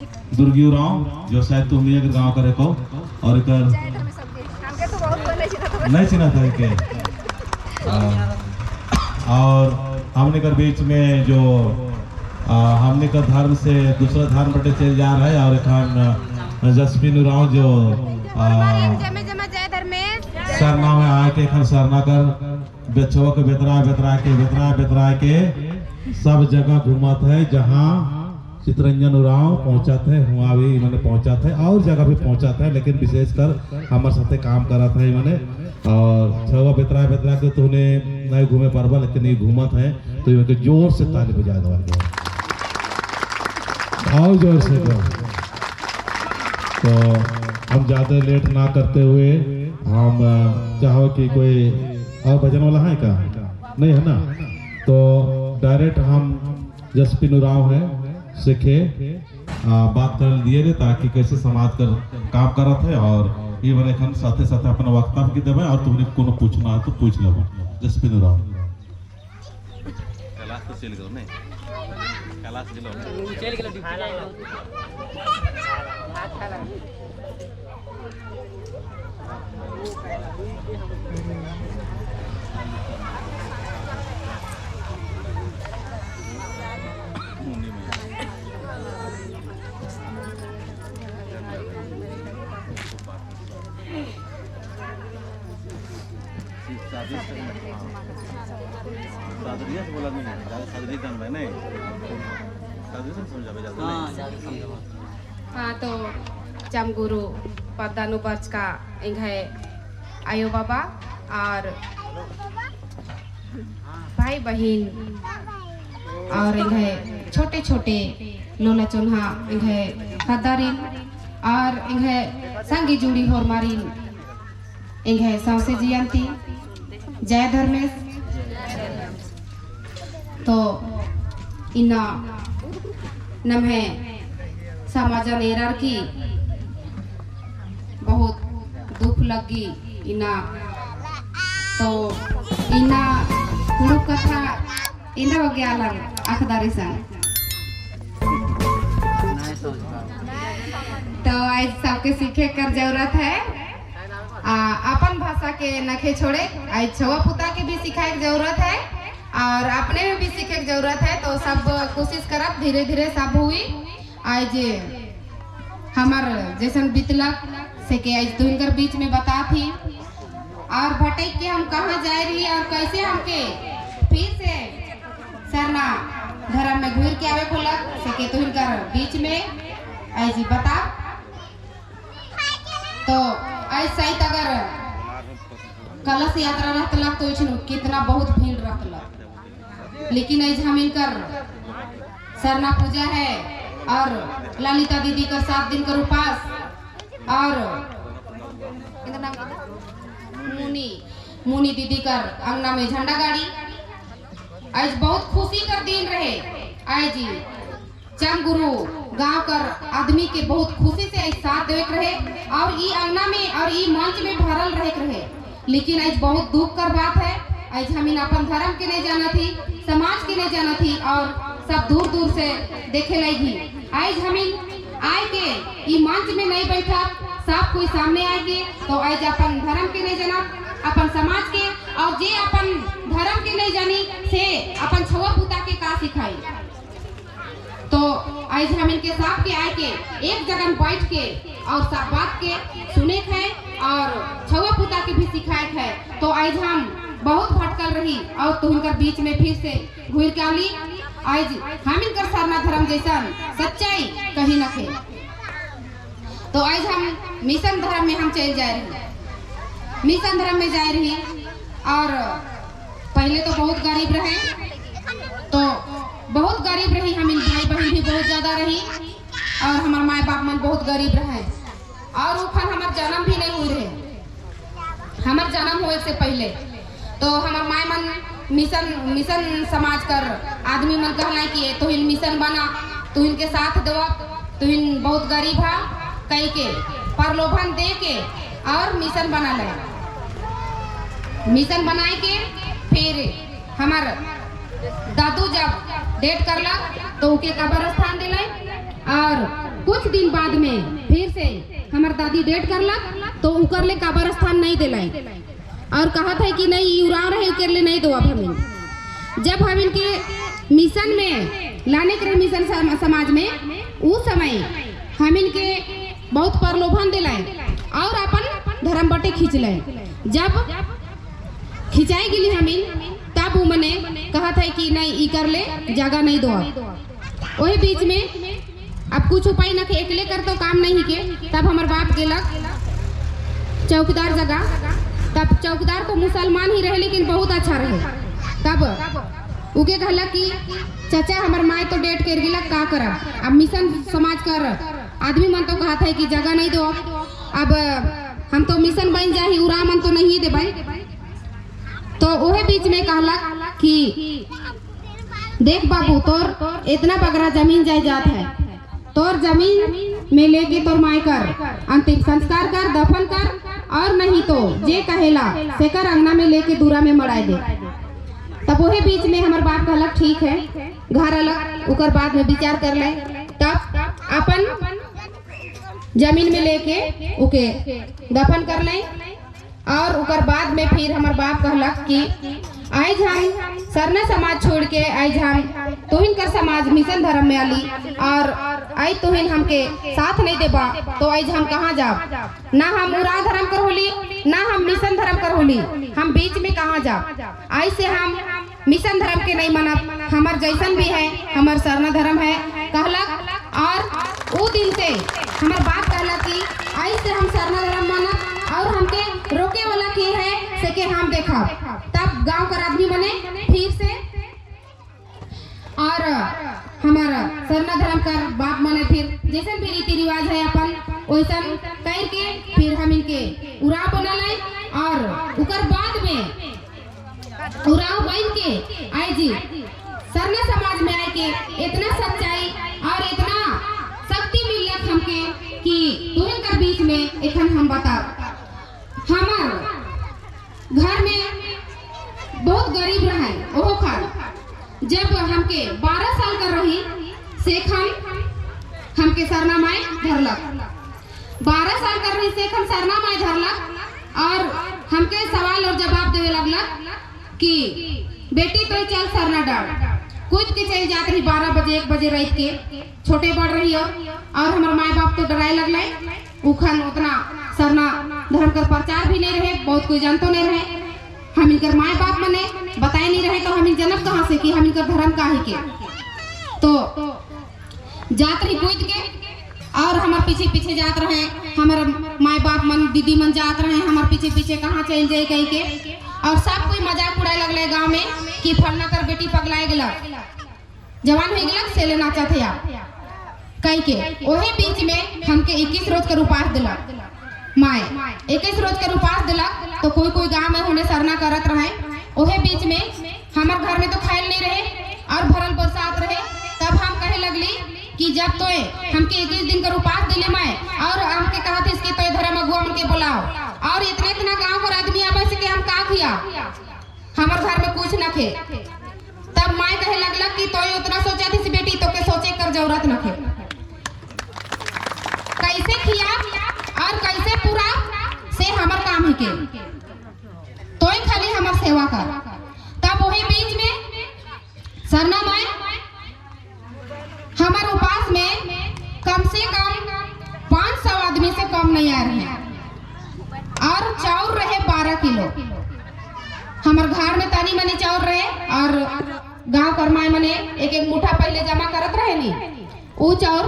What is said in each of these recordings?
दुर्गी राव जो शायद तुम ये गांव करे को और कर नहीं चिन्ह था के और हमने कर बीच में जो हमने का धर्म से दूसरा धर्म बटे चल जा रहा है और खान जसमीन राव जो सरना में आके खान सरना कर बेचवा के बेतरा के सब जगह घूमत है जहाँ चितरंजन उराव पहुंचा थे वहाँ भी मैंने पहुंचा थे और जगह भी पहुंचा था लेकिन विशेषकर हमारे साथ काम करा था मैंने और छवा बेतरा के तो उन्हें नहीं घूमे परवा लेकिन ये घूमत है तो ये जोर से ताली बजा दो और जोर से दो। तो हम ज़्यादा लेट ना करते हुए हम चाहो कि कोई और भजन वाला है क्या नहीं है ना तो डायरेक्ट हम जसपीन उराव है सीखे बात कर दिए रे ताकि कैसे समाज कर काम करत है और ये बने खन साथे साथे अपना वक्तव्य की देवे और तुमने कोनो पूछना है तो पूछ लो जसपीन राव कैलाश तो चल गयो नहीं कैलाश चल गयो हाँ तो जमगुरु पदानुपर्च का है आयो बाबा और भाई बहन और है छोटे छोटे लोला चुन्हा है हदारिन और है संगी जुड़ी होर मारिन है सौसे जियंती जय धर्मेश तो इना नम है समाजन एरर की बहुत दुख लगी इना तो इना गुरु कथा इना हो गया अलग अखदारी संग तो आज सबके सीखे कर जरूरत है अपन भाषा के नखे छोड़े आज छवा पुता के भी सिखाए की जरूरत है और अपने में भी सीखे की जरूरत है तो सब कोशिश करब धीरे धीरे सब हुई आज हमार जैसन बितलक से के आज तुमकर बीच में बता थी और भटक के हम कहाँ जा रही और कैसे हमके फिर से सरना धर्म में घूर के आवे खोलक से के तुमकर बीच में आज बता तो आज सहित अगर कलश यात्रा रहतलक तो कितना बहुत भीड़ रहतलक लेकिन आज हम इनकर सरना पूजा है और ललिता दीदी का 7 दिन का उपास और मुनी दीदी कर अंगना में झंडा गाड़ी आज बहुत खुशी कर दिन रहे आज जमगुरु गांव कर आदमी के बहुत खुशी से आज साथ देख रहे और ये अंगना में और ये मंच में भरल रहे लेकिन आज बहुत दुख कर बात है आज हम अपन धर्म के नहीं जाना थी समाज के नहीं जाना थी और सब दूर दूर से देखे लगी आज हम आए के ये मंच में नहीं बैठा सब कोई सामने आएंगे तो आज अपन धर्म के नहीं जाना अपन समाज के और जे अपन धर्म के नहीं जानी से अपन छवा पुता के का सिखाई तो आज हम इनके साथ के आए के एक जगह बैठ के और सब बात के सुने है और छवा पुता के भी सिखाए है तो आज हम बहुत भटकल रही और तुमकर बीच में फिर से घूर के आली आज हम इनकर सरना धर्म जैसा सच्चाई कहीं न थे तो आज हम मिशन धर्म में हम चल जा रही मिशन धर्म में जा रही और पहले तो बहुत गरीब रहे तो बहुत गरीब रही हम इन भाई बहन भी बहुत ज्यादा रही और हमारे माए बाप मन बहुत गरीब रहे और उखन हमार जन्म भी नहीं हुई रहे हमार जन्म हुए से पहले तो हमार माए मन मिशन समाज कर आदमी मन कहला कि तो इन मिशन बना तो इनके साथ दो तो इन बहुत गरीब है कह के प्रलोभन दे के और मिशन बना ले मिशन बनाए के फिर हमार दादू जब डेट करला तो उके कब्रस्थान दिले और कुछ दिन बाद में फिर से हमार दादी डेट करलक तो उकर ले कब्र स्थान नहीं दिलाई और कहा था कि नहीं उड़ाव रहे उकर ले नहीं दो। अब हम जब हम इनके मिशन में लाने के मिशन समाज में उस समय हम इनके बहुत प्रलोभन दिलाए और अपन धर्म बटे खींच लाए। जब खिंचाई गेली हमीन तब वो मने कहा था कि नहीं ई कर ले जगह नहीं दो। वही बीच में अब कुछ उपाय न के अकेले कर तो काम नहीं के तब हमार बाप गेलक चौकीदार जगह। तब चौकीदार तो मुसलमान ही रहे लेकिन बहुत अच्छा रहे। तब उके कहला कि चाचा हमार माए तो डेट कर गिला का करब। अब मिशन समाज कर आदमी मन तो कहा था कि जगह नहीं दो। अब हम तो मिशन बन जाही उरा मन तो नहीं दे भाई। तो वही बीच में कहला कि देख बाबू तोर इतना बगरा जमीन जायदाद है, तोर जमीन में लेके तोर माए कर अंतिम संस्कार कर दफन कर और नहीं तो जे कहेला से कर अंगना में लेके दूरा में मड़ाए दे। तब वही बीच में हमार बाप कहलक ठीक है घर अलग उकर बाद में विचार कर ले। तब अपन जमीन में लेके उके दफन कर ले और उकर बाद में फिर हमार बाप कहलक कि आज हम सरना समाज छोड़ के आज हम तुहिन कर समाज मिशन धर्म में आली और आज तुहिन हमके साथ नहीं देबा तो आज हम कहाँ जाब। ना हम उरा धर्म कर होली ना हम मिशन धर्म कर होली, हम बीच में कहाँ जाब। आज से हम मिशन धर्म के नहीं मानब, हमार जैसन भी है हमार सरना धर्म है कहलक। और वो दिन से हमार बाप कहलक कि आज से हम सरना धर्म मानब और हमके रोके वाला के है से के हम देखा। तब गांव का आदमी बने फिर से और हमारा सरना धर्म का बाप माने फिर जैसे भी रीति रिवाज है अपन वैसा करके फिर हम इनके उराव बना लाए और उकर बाद में उराव बन के आए जी सरना समाज में आए के इतना सच्चाई और इतना शक्ति मिलत हमके कि तुरंत कर बीच में एखन हम बता। हमार घर में बहुत गरीब रहे ओहो खान जब हमके 12 साल कर रही सेखन हमके सरना माए धरलक। 12 साल कर रही सेखन सरना माए धरलक और हमके सवाल और जवाब देवे लगलक कि बेटी तो चल सरना डाल कूद के चल जात रही 12 बजे 1 बजे रात के छोटे बढ़ रही और हमारे माए बाप तो डराए लगले। उखन उतना सरना धर्म का प्रचार भी नहीं रहे, बहुत कोई जानतो नहीं रहे। हम इनकर माए बाप मने बताए नहीं रहे तो हम जन्म कहाँ से कि हम इनकर धर्म काहे के। तो जात रही कूद के और हमारे पीछे पीछे जात रहे हमारे माए बाप मन दीदी मन जात रहे हमारे पीछे पीछे कहाँ चल जाए कहीं के। और सब कोई मजाक उड़ाए लगले गांव में कि फलना कर बेटी पगलाए गेला जवान हो गेला सेले नाचा थे कहीं के। वही बीच में हमके 21 रोज का उपास दिलक माए 21 रोज का उपास दिलक। तो कोई कोई गांव में होने सरना करत रहे। वही बीच में हमारे घर में तो खाइल नहीं रहे और भरल बरसात रहे। तब हम कहे लगली कि जब तो हमके 21 दिन का उपास दिले माए और हमके कहा थे इसके तो धर्म अगुआ मन के बुलाओ और इतना इतना गांव का आदमी आवे से कि हम का किया हमारे घर में कुछ न थे। तब माए कहे लगलक कि तो उतना सोचा थी बेटी तो के सोचे कर जरूरत न थे कैसे किया और कैसे पूरा से हमार काम ही के तो खाली हमार सेवा कर। तब वही बीच में सरना माए हमार उपास में कम से कम 500 आदमी से कम नहीं आ रहे और चाउर रहे 12 किलो। हमार घर में तनी मनी चाउर रहे और गांव कर माए मने एक एक मुठा पहले जमा करत रहे नी वो चाउर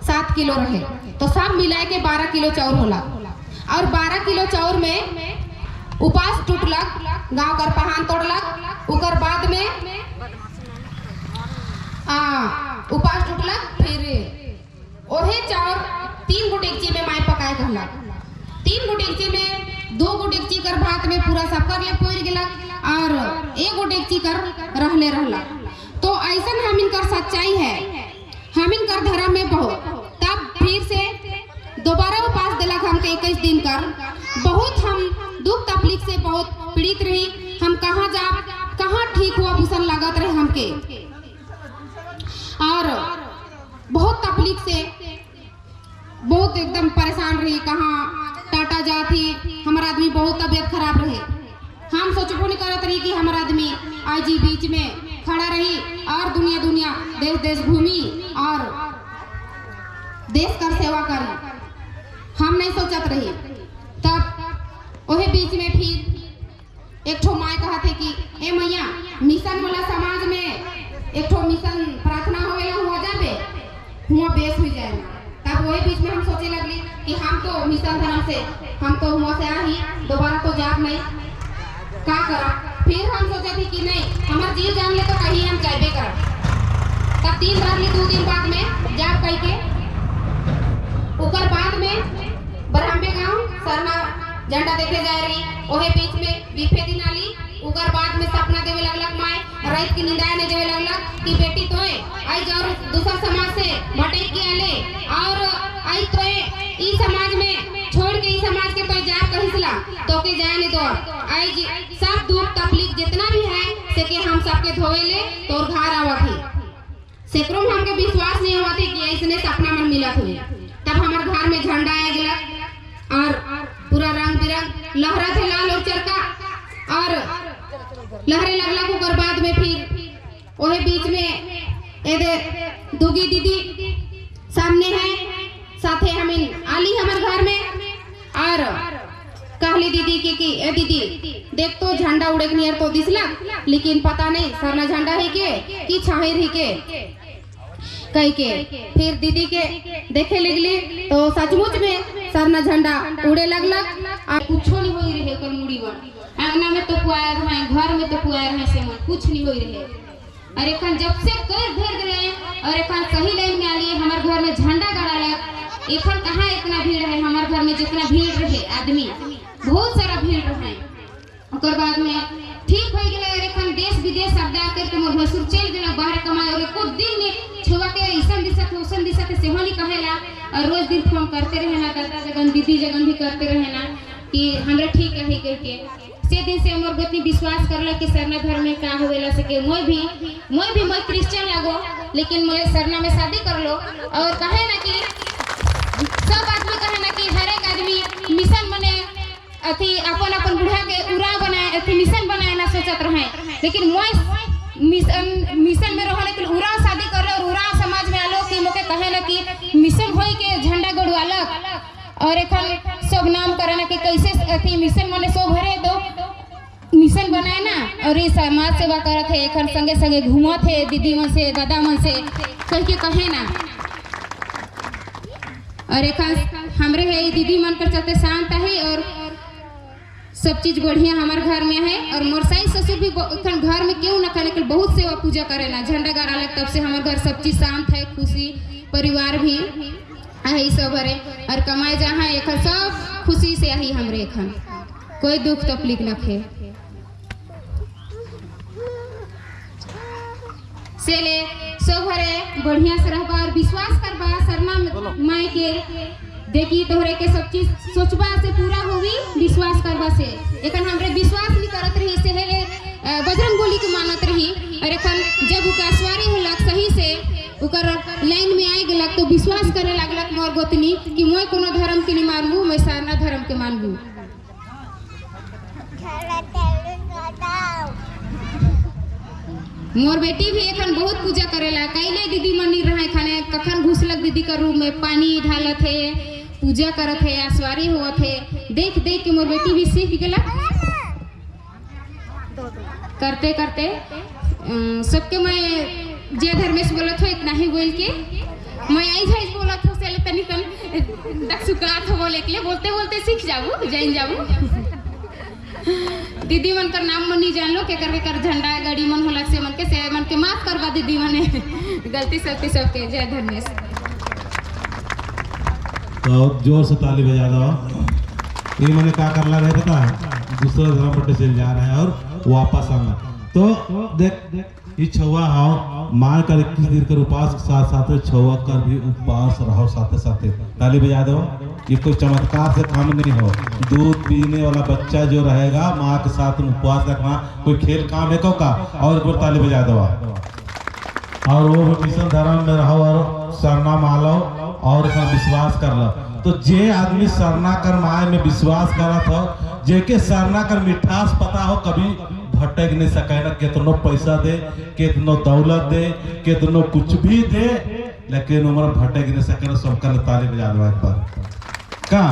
7 किलो रहे तो सब मिलाए के 12 किलो चाउर होला। और 12 किलो चाउर में उपास टूटलक गांव कर पहान तोड़लक। उकर बाद में उपास टूटलक फिर ओहे चाउर 3 गो डेगची में माए पकाए कहलक। 3 गो डेगची में 2 गो डेगची कर भात में पूरा सब कर ले पोर गेलक और 1 गो डेगची कर रहले रहलक। तो ऐसन हम इनकर सच्चाई है हम इनकर धर्म में बहुत। तब फिर से दोबारा उपास दिलक हमके 21 दिन कर। बहुत हम दुख तकलीफ से बहुत पीड़ित रही। हम कहाँ जा कहाँ ठीक हुआ भूषण लागत रहे हमके और बहुत तकलीफ से बहुत एकदम परेशान रही, कहाँ टाटा जाती, हमारा आदमी बहुत तबीयत खराब रहे। हम सोचबो नहीं करत रही कि हमारा आदमी आज जी बीच में खड़ा रही और दुनिया दुनिया देश देश घूमी और देश कर सेवा करी। हम नहीं सोचत रही। तब वही बीच में फिर एक ठो माँ कहा थे कि ए मैया मिशन वाला समाज में एक ठो मिशन प्रार्थना होवेला हुआ जाबे हुआ बेस हो जाए। तब वही बीच में हम सोचे लगली कि हम तो मिशन धर्म से हम तो हुआ से आई दोबारा तो जाब नहीं का करब। फिर हम सोचे थी कि नहीं हमार जीव जान ले तो कहीं हम जाबे करब। तब 3 बार ली 2 दिन बाद में जाब कह के ऊपर बाद में बरहम्बे गांव सरना झंडा देखे जा रही। ओहे बीच में बीफे दिन आली उगर बाद में सपना देवे लगलक माय रात की नींदाए ने देवे लगलक कि बेटी तोए आई और दूसरा समाज से भटक के आले और आई तोए ई समाज में छोड़ के ई समाज के तोए जा कहिसला तो के जाए नहीं दो आई जी सब दुख तकलीफ जितना भी है से के हम सबके धोवेले तो घर आवत ही सेकरों में हमके विश्वास नहीं हुआ थी कि ऐसने सपना मन मिलत हुई। तब हमारे घर में झंडा आ गया और पूरा रंग बिरंग लहरा थे लाल और चरका और लहरे लगला को बाद में फिर वही बीच में एदे दुगी दीदी सामने है साथे हमें आली हमारे घर में और कहली दीदी की ए दीदी देख तो झंडा उड़े नियर तो दिसला लेकिन पता नहीं सरना झंडा है के कि छाहिर ही के कह के फिर दीदी के देखे लगली तो सचमुच में सरना झंडा उड़े लगलक और कुछ नहीं हो रहे कर मुड़ी बन अंगना में तो पुआया रहे घर में तो पुआया रहे से मन कुछ नहीं हो रहे। और एखन जब से कर धर गए और एखन सही लाइन में आलिए हमारे घर में झंडा गाड़ा लग एखन कहाँ इतना भीड़ है हमारे घर में जितना भीड़ रहे आदमी बहुत सारा भीड़ रहे। और बाद में ठीक हो गया और एखन देश विदेश सब जा करके मोर भसुर चल गया बाहर कमाए और एको दिन ने छुआ के ऐसा दिशा से होली कहेला और रोज दिन फोन करते रहे ना दादा जगन दीदी जगन भी करते रहे ना कि हमरा ठीक है कह के से दिन से मोर गोतनी विश्वास करला कि सरना धर्म में का होवेला से के मैं क्रिश्चियन लागो लेकिन मैं सरना में शादी कर लो और कहे ना कि सब आदमी कहे ना कि हर एक आदमी मिशन बने अथी अपन बुढ़ा के उरा बनाए अथी मिशन बनाए ना सोचत रहे लेकिन मैं मिशन में रहो लेकिन उरा शादी कर और उरा समाज में आलो कि मोके कहे ना कि मिशन होई के झंडा गड़वालक और एखन सब नाम करना कि कैसे अथी मिशन मने सब भरे तो मिशन बनाए ना और ये समाज सेवा करत है एखन संगे संगे घूमत है दीदी मन से दादा मन से कह के कहे ना और एखन हमरे है दीदी मन कर चलते शांत है और सब चीज बढ़िया हमारे घर में है और मोर सास ससुर भी घर में क्यों न करे बहुत सेवा पूजा करे ना झंडा गाड़ा लग तब से हमारे घर सब चीज शांत है खुशी परिवार भी यही सब हरे और कमाए जहाँ एक सब खुशी से यही हमरे एखन कोई दुख तकलीफ न खे से ले सब हरे बढ़िया से रहबा और विश्वास करबा सरना माई के देखी तोहरे के सब चीज सोचबा से पूरा होगी विश्वास करबा से एखन हमरे विश्वास नहीं करत रही से हेले बजरंग बोली के मानत रही और एखन जब उका सवारी होलक सही से उकर लाइन में आई गलक तो विश्वास करे लगलक मोर गोतनी कि मैं कोनो धर्म के नहीं मानबू मैं सरना धर्म के मानबू। मोर बेटी भी एखन बहुत पूजा करेला कैले दीदी मनी रहे खाने कखन घुसलक दीदी का रूम में पानी ढालत है पूजा करत है आसवारी होत है देख देख के मोर बेटी भी सीख गला करते करते सबके मैं जे धर्मेश बोलत हो इतना ही बोल के मैं आई जाई बोलत हो से तनिकन दक्षुकात हो बोले के लिए बोलते बोलते सीख जाबू जाइन जाबू दीदी मन कर नाम मन नहीं जान लो के कर झंडा गाड़ी मन होला से मन के माफ करवा दीदी मने गलती सलती सबके जय धर्मेश। तो जोर से ताली बजा दो। ये मैंने क्या करला रहे पता है दूसरा धर्म पर चल जा रहा है और वापस आना तो देख ये छुआ हाव माँ का 21 दिन कर उपास के साथ साथ छुआ कर भी उपवास रहो साथे साथे ताली बजा दो। ये कोई चमत्कार से काम नहीं हो दूध पीने वाला बच्चा जो रहेगा माँ के साथ उपवास रखना कोई खेल काम है का और एक बार ताली बजा दो और वो मिशन धर्म में रहो और सरना मालो और एखन विश्वास करल। तो जे आदमी सरनाकर माय में विश्वास करत हो, जेके सरनाकर मिठास पता हो, कभी भटक नहीं सके ना। कितनो पैसा दे, कितनो दौलत दे, कितनो कुछ भी दे, लेकिन उम्र भटक नहीं सके ना। सबका ताली बजा दो एक बार का।